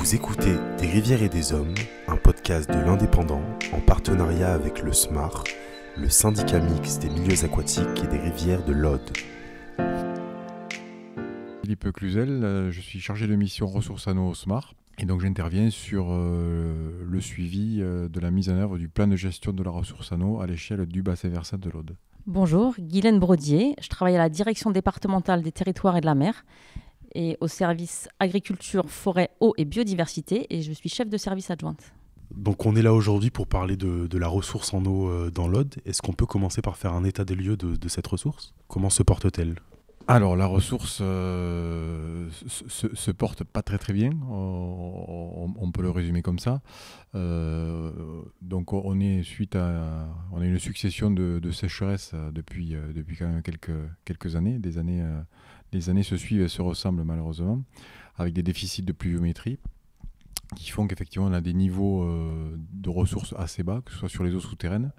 Vous écoutez Des rivières et des hommes, un podcast de l'Indépendant en partenariat avec le SMAR, le syndicat mixte des milieux aquatiques et des rivières de l'Aude. Philippe Cluzel, je suis chargé de mission ressources en eau au SMAR et donc j'interviens sur le suivi de la mise en œuvre du plan de gestion de la ressource en eau à l'échelle du bassin versant de l'Aude. Bonjour, Guylaine Brodier, je travaille à la direction départementale des territoires et de la mer et au service agriculture, forêt, eau et biodiversité et je suis chef de service adjointe. Donc on est là aujourd'hui pour parler de la ressource en eau dans l'Aude. Est-ce qu'on peut commencer par faire un état des lieux de cette ressource ? Comment se porte-t-elle ? Alors la ressource se porte pas très bien, on peut le résumer comme ça. Donc on est on a une succession de sécheresses depuis quand même quelques années. Les années se suivent et se ressemblent malheureusement, avec des déficits de pluviométrie qui font qu'effectivement on a des niveaux de ressources assez bas, que ce soit sur les eaux souterraines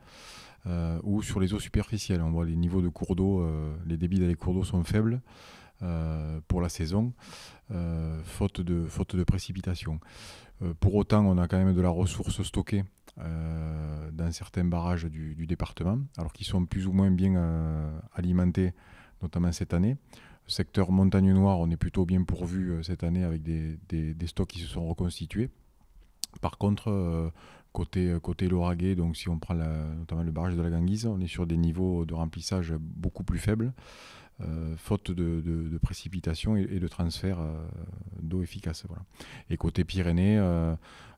ou sur les eaux superficielles. On voit les niveaux de cours d'eau, les débits dans les cours d'eau sont faibles pour la saison, faute de précipitations. Pour autant, on a quand même de la ressource stockée dans certains barrages du département, alors qu'ils sont plus ou moins bien alimentés, notamment cette année. Secteur Montagne Noire, on est plutôt bien pourvu cette année avec des stocks qui se sont reconstitués. Par contre, côté Lauragais, donc si on prend notamment le barrage de la Ganguise, on est sur des niveaux de remplissage beaucoup plus faibles, faute de précipitations et de transfert d'eau efficace. Voilà. Et côté Pyrénées,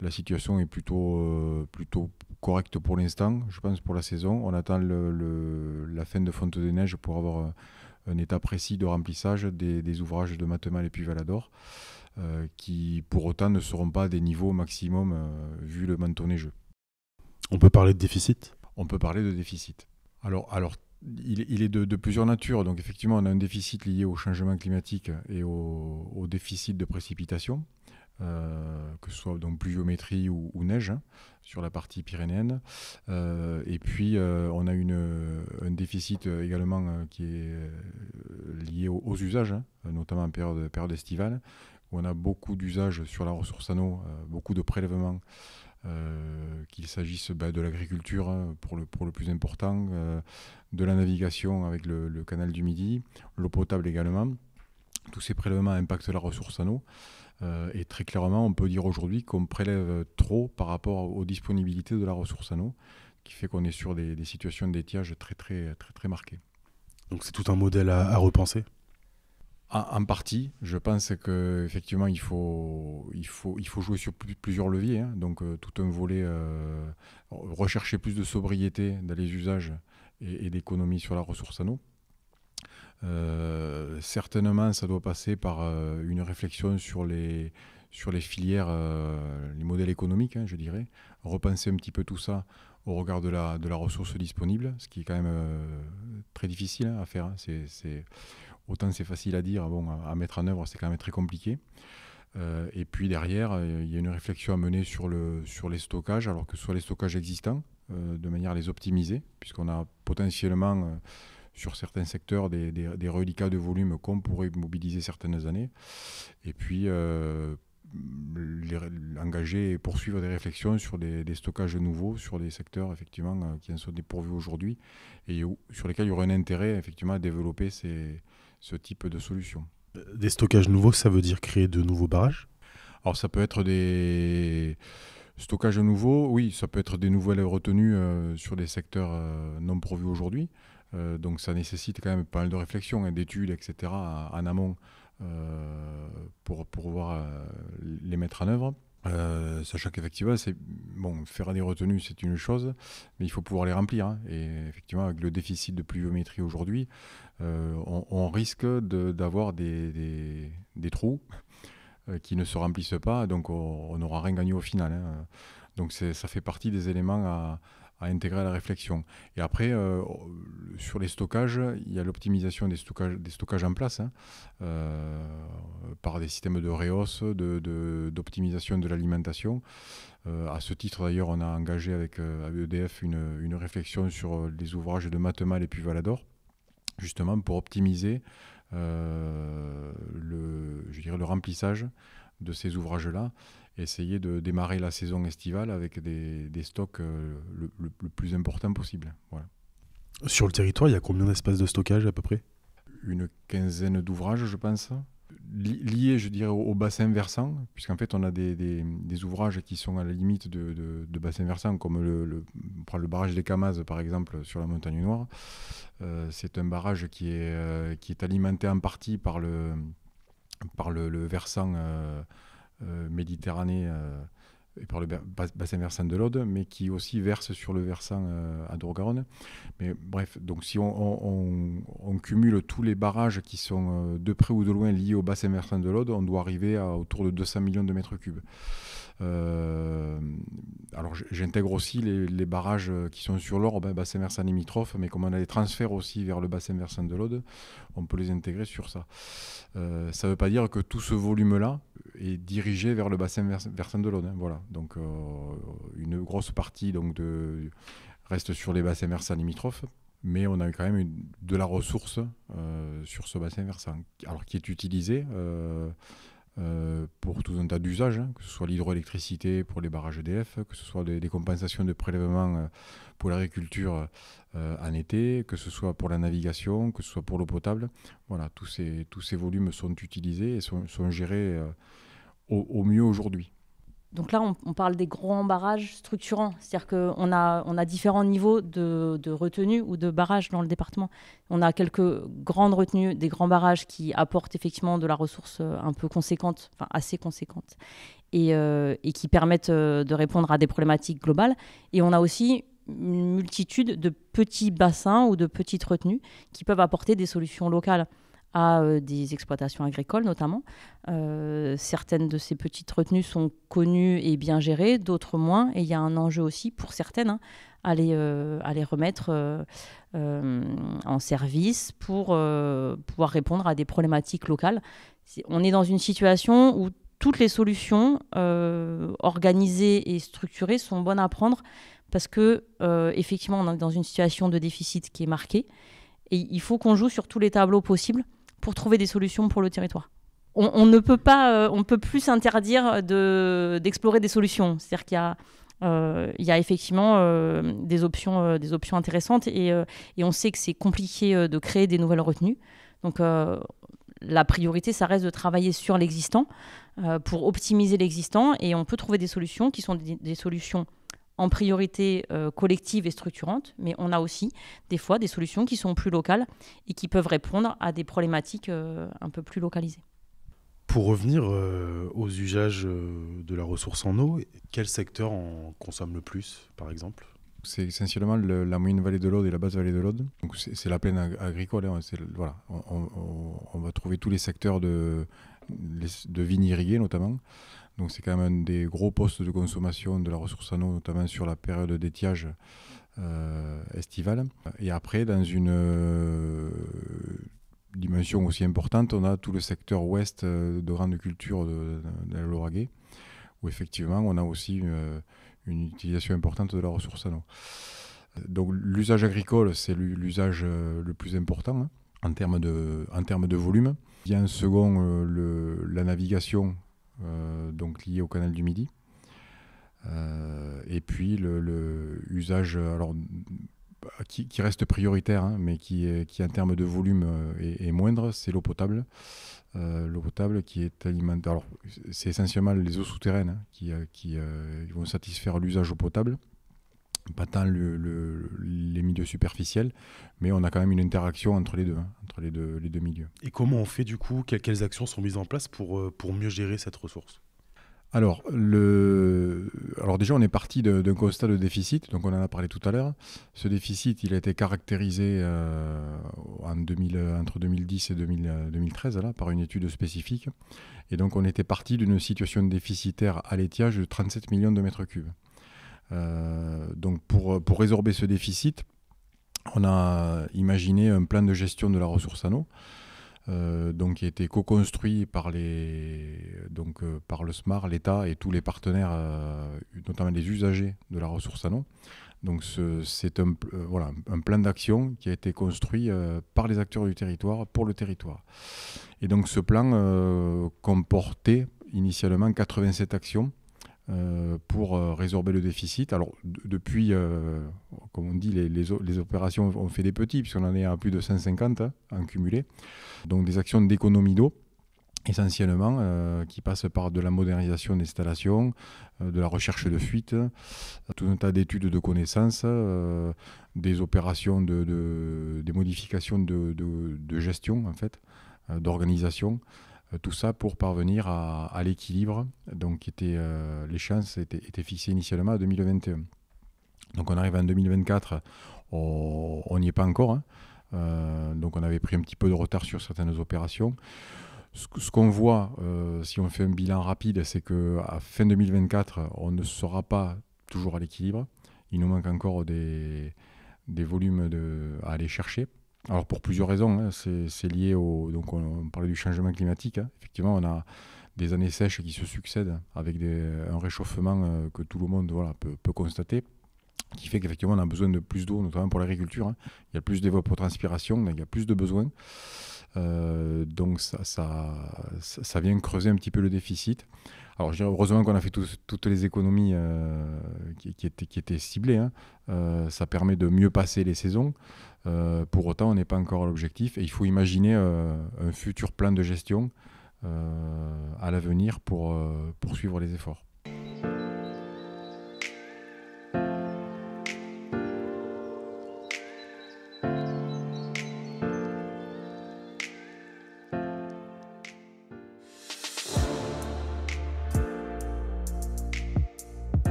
la situation est plutôt correcte pour l'instant, je pense, pour la saison. On attend la fin de fonte des neiges pour avoir un état précis de remplissage des ouvrages de Matemal et puis Valador, qui pour autant ne seront pas à des niveaux maximum vu le manteau neigeux. On peut parler de déficit ? On peut parler de déficit. Alors il est de plusieurs natures. Donc effectivement, on a un déficit lié au changement climatique et au déficit de précipitation, que ce soit donc pluviométrie ou neige, sur la partie pyrénéenne. Et puis on a un déficit également qui est lié aux usages, notamment en période estivale, où on a beaucoup d'usages sur la ressource en eau, beaucoup de prélèvements, qu'il s'agisse de l'agriculture pour le plus important, de la navigation avec le canal du Midi, l'eau potable également. Tous ces prélèvements impactent la ressource en eau. Et très clairement, on peut dire aujourd'hui qu'on prélève trop par rapport aux disponibilités de la ressource en eau, qui fait qu'on est sur des situations d'étiage très marquées. Donc c'est tout un modèle à repenser ? En partie, je pense qu'effectivement il faut jouer sur plusieurs leviers, hein. Donc tout un volet, rechercher plus de sobriété dans les usages et d'économie sur la ressource en eau. Certainement, ça doit passer par une réflexion sur les filières, les modèles économiques, hein, je dirais. Repenser un petit peu tout ça au regard de la ressource disponible, ce qui est quand même très difficile à faire. Hein. Autant c'est facile à dire, à mettre en œuvre, c'est quand même très compliqué. Et puis derrière, il y a une réflexion à mener sur les stockages, alors que ce soit les stockages existants, de manière à les optimiser, puisqu'on a potentiellement sur certains secteurs des reliquats de volume qu'on pourrait mobiliser certaines années. Et puis engager et poursuivre des réflexions sur des stockages nouveaux, sur des secteurs effectivement qui en sont dépourvus aujourd'hui et sur lesquels il y aurait un intérêt effectivement à développer ce type de solution. Des stockages nouveaux, ça veut dire créer de nouveaux barrages ? Alors ça peut être des stockages nouveaux, oui, ça peut être des nouvelles retenues sur des secteurs non pourvus aujourd'hui. Donc ça nécessite quand même pas mal de réflexion, d'études, etc. en amont pour pouvoir les mettre en œuvre. Sachant qu'effectivement, faire des retenues, c'est une chose, mais il faut pouvoir les remplir. Hein. Et effectivement, avec le déficit de pluviométrie aujourd'hui, on risque d'avoir des trous qui ne se remplissent pas, donc on n'aura rien gagné au final. Hein. Donc ça fait partie des éléments à intégrer à la réflexion. Et après, sur les stockages, il y a l'optimisation des stockages en place, hein, par des systèmes de réhausse, d'optimisation de l'alimentation. À ce titre, d'ailleurs, on a engagé avec EDF une réflexion sur les ouvrages de Matemal et puis Valador, justement pour optimiser le remplissage de ces ouvrages-là, essayer de démarrer la saison estivale avec des stocks le plus important possible. Voilà. Sur le territoire, il y a combien d'espaces de stockage à peu près? Une quinzaine d'ouvrages, je pense, liés, je dirais, au bassin versant, puisqu'en fait, on a des ouvrages qui sont à la limite de bassin versant, comme on prend le barrage des Camazes, par exemple, sur la Montagne Noire. C'est un barrage qui est alimenté en partie par le versant Méditerranée et par le bassin versant de l'Aude, mais qui aussi verse sur le versant à Dour-Garonne. Mais bref, donc si on cumule tous les barrages qui sont de près ou de loin liés au bassin versant de l'Aude, on doit arriver à autour de 200 millions de mètres cubes. Alors j'intègre aussi les barrages qui sont sur l'Orbe, bassin versant limitrophe, mais comme on a des transferts aussi vers le bassin versant de l'Aude, on peut les intégrer sur ça. Ça ne veut pas dire que tout ce volume-là est dirigé vers le bassin versant de l'Aude. Voilà. Donc une grosse partie donc, reste sur les bassins versants limitrophes, mais on a quand même de la ressource sur ce bassin versant, alors qui est utilisé pour tout un tas d'usages, que ce soit l'hydroélectricité pour les barrages EDF, que ce soit des compensations de prélèvements pour l'agriculture en été, que ce soit pour la navigation, que ce soit pour l'eau potable. Voilà, tous ces volumes sont utilisés et sont gérés au mieux aujourd'hui. Donc là, on parle des grands barrages structurants. C'est-à-dire qu'on a différents niveaux de retenue ou de barrages dans le département. On a quelques grandes retenues, des grands barrages qui apportent effectivement de la ressource un peu conséquente, enfin assez conséquente, et qui permettent de répondre à des problématiques globales. Et on a aussi une multitude de petits bassins ou de petites retenues qui peuvent apporter des solutions locales à des exploitations agricoles notamment. Certaines de ces petites retenues sont connues et bien gérées, d'autres moins. Et il y a un enjeu aussi pour certaines à les remettre en service pour pouvoir répondre à des problématiques locales. On est dans une situation où toutes les solutions organisées et structurées sont bonnes à prendre parce que effectivement, on est dans une situation de déficit qui est marquée. Et il faut qu'on joue sur tous les tableaux possibles pour trouver des solutions pour le territoire. On ne peut pas, on peut plus s'interdire d'explorer des solutions. C'est-à-dire qu'il y a effectivement des options intéressantes et on sait que c'est compliqué de créer des nouvelles retenues. Donc la priorité, ça reste de travailler sur l'existant pour optimiser l'existant et on peut trouver des solutions qui sont des solutions en priorité collective et structurante, mais on a aussi des fois des solutions qui sont plus locales et qui peuvent répondre à des problématiques un peu plus localisées. Pour revenir aux usages de la ressource en eau, quel secteur en consomme le plus, par exemple ? C'est essentiellement la moyenne vallée de l'Aude et la basse vallée de l'Aude. Donc c'est la plaine agricole. Voilà. On va trouver tous les secteurs de vignes irriguées notamment. Donc c'est quand même un des gros postes de consommation de la ressource en eau, notamment sur la période d'étiage estivale. Et après, dans une dimension aussi importante, on a tout le secteur ouest de grande culture de la Lauragais, où effectivement on a aussi une utilisation importante de la ressource en eau. Donc l'usage agricole, c'est l'usage le plus important en termes de volume. Il y a un second, la navigation, donc lié au canal du Midi. Et puis le usage qui reste prioritaire, mais qui en termes de volume est moindre, c'est l'eau potable. L'eau potable qui est alimentée. Alors c'est essentiellement les eaux souterraines qui vont satisfaire l'usage eau potable, pas tant les milieux superficiels, mais on a quand même une interaction entre les deux, entre les deux milieux. Et comment on fait du coup, quelles actions sont mises en place pour mieux gérer cette ressource ? Alors déjà, on est parti d'un constat de déficit, donc on en a parlé tout à l'heure. Ce déficit, il a été caractérisé entre 2010 et 2013 par une étude spécifique. Et donc on était parti d'une situation déficitaire à l'étiage de 37 millions de mètres cubes. Donc pour résorber ce déficit, on a imaginé un plan de gestion de la ressource en eau, donc qui a été co-construit par le SMAR, l'État et tous les partenaires, notamment les usagers de la ressource en eau. Donc c'est un plan d'action qui a été construit par les acteurs du territoire, pour le territoire. Et donc ce plan comportait initialement 87 actions pour résorber le déficit. Alors depuis, comme on dit, les opérations ont fait des petits, puisqu'on en est à plus de 150 en cumulé. Donc des actions d'économie d'eau, essentiellement, qui passent par de la modernisation d'installations, de la recherche de fuites, tout un tas d'études de connaissances, des opérations, des modifications de gestion, en fait, d'organisation. Tout ça pour parvenir à l'équilibre. Donc l'échéance était fixée initialement à 2021. Donc on arrive en 2024, on n'y est pas encore. Donc on avait pris un petit peu de retard sur certaines opérations. Ce qu'on voit, si on fait un bilan rapide, c'est qu'à fin 2024, on ne sera pas toujours à l'équilibre. Il nous manque encore des volumes à aller chercher. Alors pour plusieurs raisons, c'est lié donc on parlait du changement climatique. Effectivement, on a des années sèches qui se succèdent avec un réchauffement que tout le monde peut constater, qui fait qu'effectivement on a besoin de plus d'eau, notamment pour l'agriculture. Il y a plus d'évapotranspiration, donc il y a plus de besoins. Donc ça vient creuser un petit peu le déficit. Alors je dirais heureusement qu'on a fait toutes les économies qui étaient ciblées. Ça permet de mieux passer les saisons. Pour autant, on n'est pas encore à l'objectif et il faut imaginer un futur plan de gestion à l'avenir pour poursuivre les efforts.